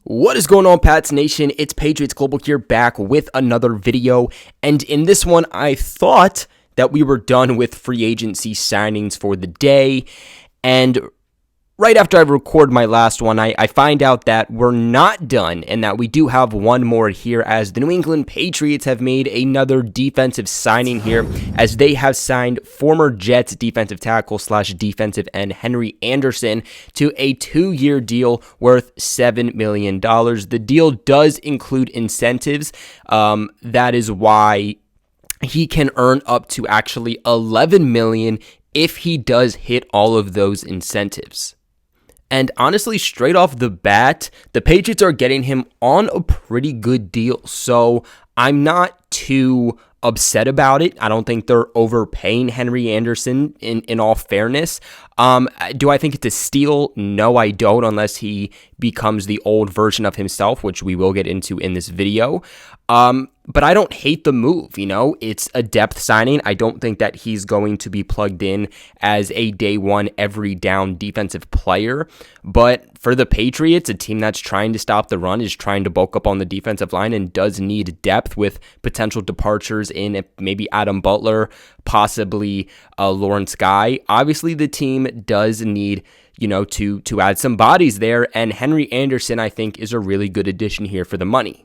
What is going on, Pats Nation? It's Patriots Global here, back with another video. And in this one, I thought that we were done with free agency signings for the day. And right after I record my last one, I find out that we're not done and that we do have one more here, as the New England Patriots have made another defensive signing here, as they have signed former Jets defensive tackle / defensive end Henry Anderson to a 2-year deal worth $7 million. The deal does include incentives. That is why he can earn up to actually $11 million if he does hit all of those incentives. And honestly, straight off the bat, the Patriots are getting him on a pretty good deal. So I'm not too upset about it. I don't think they're overpaying Henry Anderson, in all fairness. Do I think it's a steal? No, I don't, unless he becomes the old version of himself, which we will get into in this video. But I don't hate the move, It's a depth signing. I don't think that he's going to be plugged in as a day one, every down defensive player. But for the Patriots, a team that's trying to stop the run, is trying to bulk up on the defensive line, and does need depth with potential departures in maybe Adam Butler, possibly Lawrence Guy. Obviously, the team does need to add some bodies there, and Henry Anderson, I think, is a really good addition here for the money.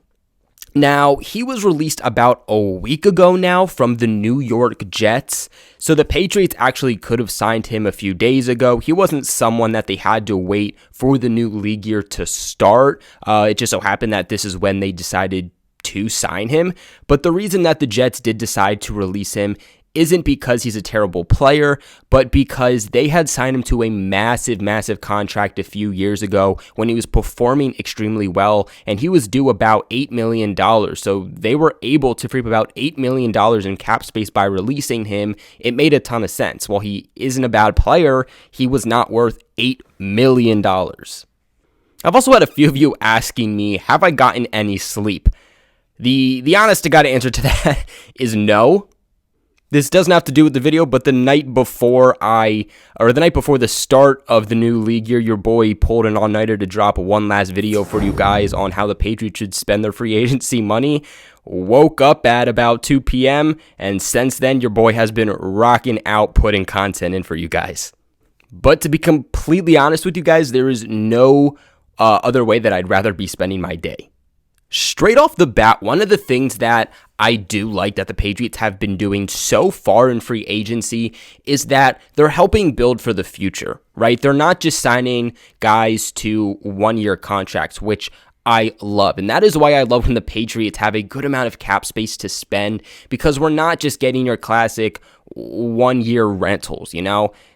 Now, he was released about a week ago now from the New York Jets, so the Patriots actually could have signed him a few days ago. He wasn't someone that they had to wait for the new league year to start. It just so happened that this is when they decided to sign him, but the reason that the Jets did decide to release him isn't because he's a terrible player, but because they had signed him to a massive contract a few years ago when he was performing extremely well, and he was due about $8 million. So they were able to free up about $8 million in cap space by releasing him. It made a ton of sense. While he isn't a bad player, he was not worth $8 million. I've also had a few of you asking me, have I gotten any sleep? The honest to God answer to that is no. This doesn't have to do with the video, but the night before the start of the new league year, your boy pulled an all-nighter to drop one last video for you guys on how the Patriots should spend their free agency money. Woke up at about 2 p.m., and since then, your boy has been rocking out, putting content in for you guys. But to be completely honest with you guys, there is no other way that I'd rather be spending my day. Straight off the bat, one of the things that I do like that the Patriots have been doing so far in free agency is that they're helping build for the future, right? They're not just signing guys to one-year contracts, which I love. And that is why I love when the Patriots have a good amount of cap space to spend, because we're not just getting your classic one-year rentals,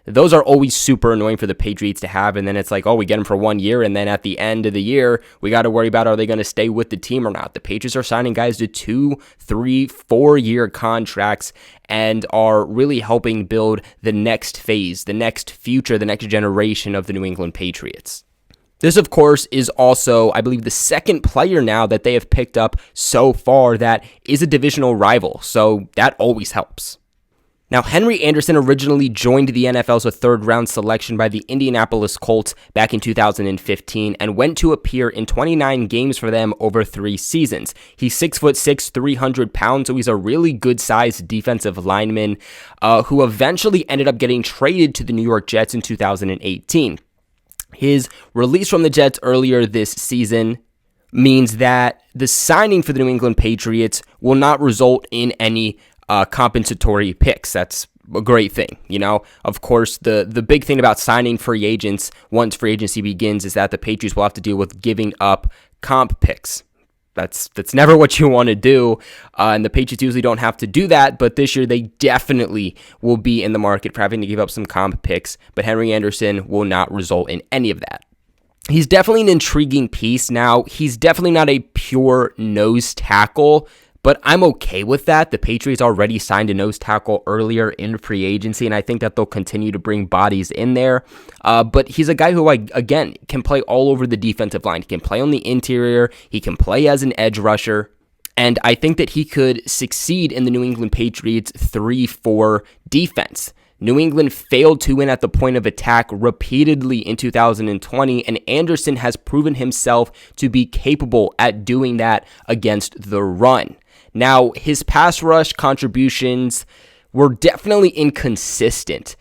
Those are always super annoying for the Patriots to have, and then it's like, oh, we get them for 1 year, and then at the end of the year, we got to worry about, are they going to stay with the team or not? The Patriots are signing guys to 2, 3, 4-year contracts and are really helping build the next phase, the next future, the next generation of the New England Patriots. This, of course, is also, I believe, the second player now that they have picked up so far that is a divisional rival, so that always helps. Now, Henry Anderson originally joined the NFL as a third-round selection by the Indianapolis Colts back in 2015 and went to appear in 29 games for them over 3 seasons. He's 6'6", 300 pounds, so he's a really good-sized defensive lineman who eventually ended up getting traded to the New York Jets in 2018. His release from the Jets earlier this season means that the signing for the New England Patriots will not result in any compensatory picks. That's a great thing, Of course, the big thing about signing free agents once free agency begins is that the Patriots will have to deal with giving up comp picks. That's never what you want to do, and the Patriots usually don't have to do that, but this year they definitely will be in the market for having to give up some comp picks, but Henry Anderson will not result in any of that. He's definitely an intriguing piece. Now, he's definitely not a pure nose tackle, but I'm okay with that. The Patriots already signed a nose tackle earlier in free agency, and I think that they'll continue to bring bodies in there. But he's a guy who, again, can play all over the defensive line. He can play on the interior. He can play as an edge rusher. And I think that he could succeed in the New England Patriots 3-4 defense. New England failed to win at the point of attack repeatedly in 2020, and Anderson has proven himself to be capable at doing that against the run. Now, his pass rush contributions were definitely inconsistent.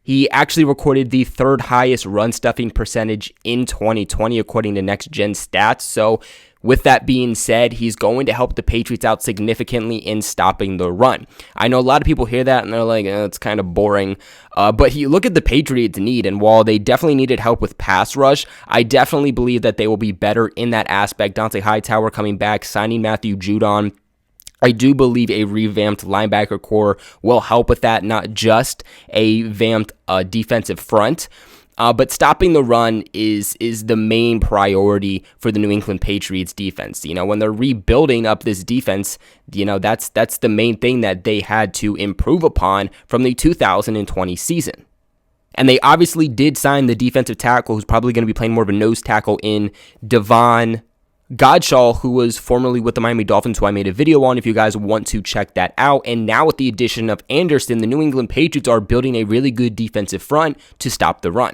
He actually recorded the third highest run stuffing percentage in 2020, according to Next Gen Stats. So with that being said, he's going to help the Patriots out significantly in stopping the run. I know a lot of people hear that and they're like, it's kind of boring. But you look at the Patriots' need, and while they definitely needed help with pass rush, I definitely believe that they will be better in that aspect. Dante Hightower coming back, signing Matthew Judon. I do believe a revamped linebacker core will help with that, not just a vamped defensive front. But stopping the run is the main priority for the New England Patriots defense. You know, when they're rebuilding up this defense, you know, that's the main thing that they had to improve upon from the 2020 season. And they obviously did sign the defensive tackle, who's probably going to be playing more of a nose tackle in Devon Godshaw, who was formerly with the Miami Dolphins, who I made a video on if you guys want to check that out. And now with the addition of Anderson, the New England Patriots are building a really good defensive front to stop the run.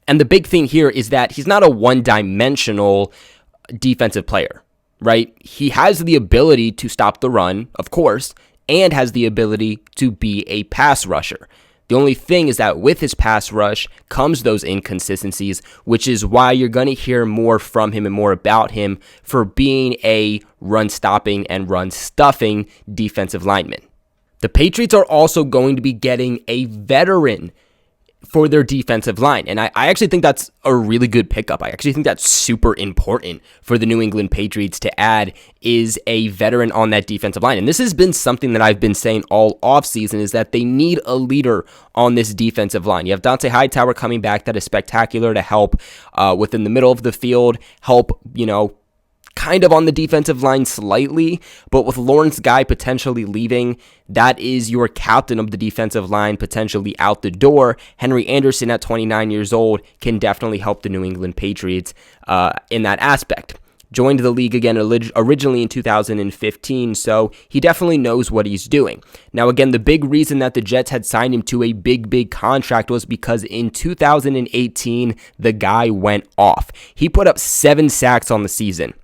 And the big thing here is that he's not a one-dimensional defensive player, right? He has the ability to stop the run, of course, and has the ability to be a pass rusher. The only thing is that with his pass rush comes those inconsistencies, which is why you're going to hear more from him and more about him for being a run-stopping and run-stuffing defensive lineman. The Patriots are also going to be getting a veteran for their defensive line. And I actually think that's a really good pickup. I actually think that's super important for the New England Patriots to add, is a veteran on that defensive line. And this has been something that I've been saying all offseason, is that they need a leader on this defensive line. You have Dante Hightower coming back, that is spectacular, to help within the middle of the field, help, you know, kind of on the defensive line slightly, but with Lawrence Guy potentially leaving, that is your captain of the defensive line potentially out the door. Henry Anderson at 29 years old can definitely help the New England Patriots in that aspect. Joined the league again originally in 2015, so he definitely knows what he's doing. Now again, the big reason that the Jets had signed him to a big contract was because in 2018, the guy went off. He put up 7 sacks on the season.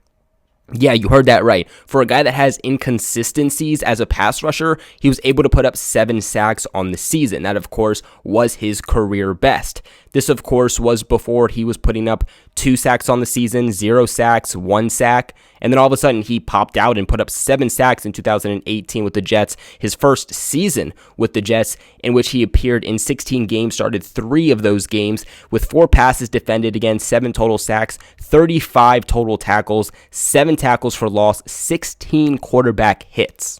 Yeah, you heard that right. For a guy that has inconsistencies as a pass rusher, he was able to put up 7 sacks on the season. That, of course, was his career best. This, of course, was before he was putting up 2 sacks on the season, 0 sacks, 1 sack, and then all of a sudden he popped out and put up 7 sacks in 2018 with the Jets, his first season with the Jets, in which he appeared in 16 games, started 3 of those games with 4 passes defended, again, 7 total sacks, 35 total tackles, 7 tackles for loss, 16 quarterback hits.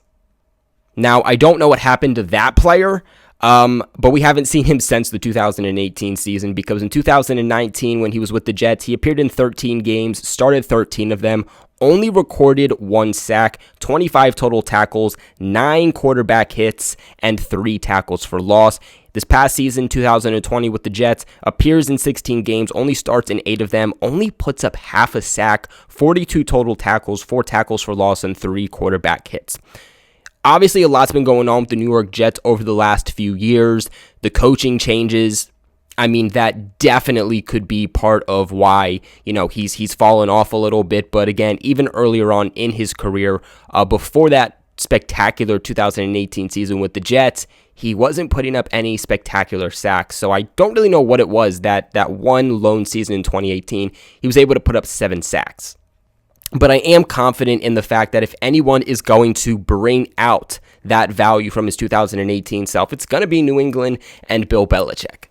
Now, I don't know what happened to that player, but we haven't seen him since the 2018 season, because in 2019, when he was with the Jets, he appeared in 13 games, started 13 of them, only recorded 1 sack, 25 total tackles, 9 quarterback hits, and 3 tackles for loss. This past season, 2020, with the Jets, appears in 16 games, only starts in 8 of them, only puts up half a sack, 42 total tackles, 4 tackles for loss, and 3 quarterback hits. Obviously, a lot's been going on with the New York Jets over the last few years. The coaching changes, I mean, that definitely could be part of why, you know, he's fallen off a little bit. But again, even earlier on in his career, before that spectacular 2018 season with the Jets, he wasn't putting up any spectacular sacks. So I don't really know what it was that one lone season in 2018, he was able to put up 7 sacks. But I am confident in the fact that if anyone is going to bring out that value from his 2018 self, it's going to be New England and Bill Belichick.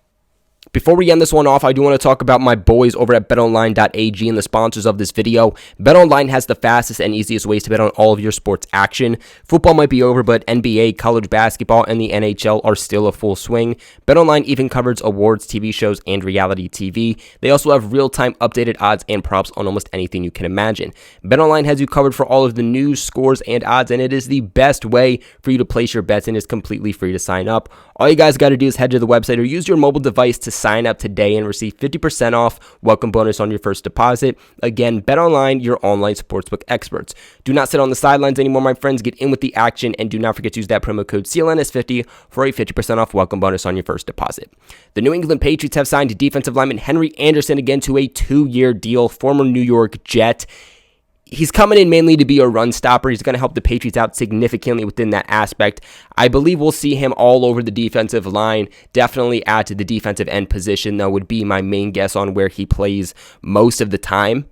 Before we end this one off, I do want to talk about my boys over at betonline.ag and the sponsors of this video. BetOnline has the fastest and easiest ways to bet on all of your sports action. Football might be over, but NBA, college basketball, and the NHL are still a full swing. BetOnline even covers awards, TV shows, and reality TV. They also have real-time updated odds and props on almost anything you can imagine. BetOnline has you covered for all of the news, scores, and odds, and it is the best way for you to place your bets, and is completely free to sign up. All you guys got to do is head to the website or use your mobile device to sign sign up today and receive 50% off welcome bonus on your first deposit. Again, BetOnline, your online sportsbook experts. Do not sit on the sidelines anymore, my friends. Get in with the action, and do not forget to use that promo code CLNS50 for a 50% off welcome bonus on your first deposit. The New England Patriots have signed defensive lineman Henry Anderson again to a 2-year deal, former New York Jet. He's coming in mainly to be a run stopper. He's going to help the Patriots out significantly within that aspect. I believe we'll see him all over the defensive line. Definitely at the defensive end position, though, would be my main guess on where he plays most of the time.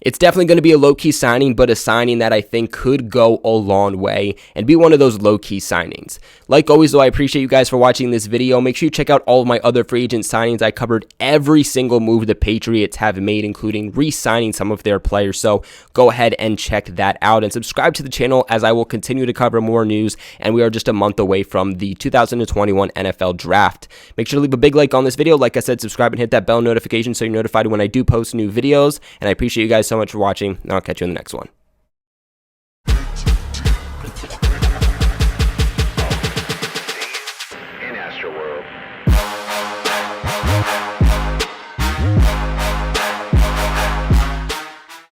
It's definitely going to be a low-key signing, but a signing that I think could go a long way and be one of those low-key signings. Like always, though, I appreciate you guys for watching this video. Make sure you check out all of my other free agent signings. I covered every single move the Patriots have made, including re-signing some of their players. So go ahead and check that out and subscribe to the channel, as I will continue to cover more news. And we are just a month away from the 2021 NFL Draft. Make sure to leave a big like on this video. Like I said, subscribe and hit that bell notification so you're notified when I do post new videos. And I appreciate you guys so much for watching, and I'll catch you in the next one.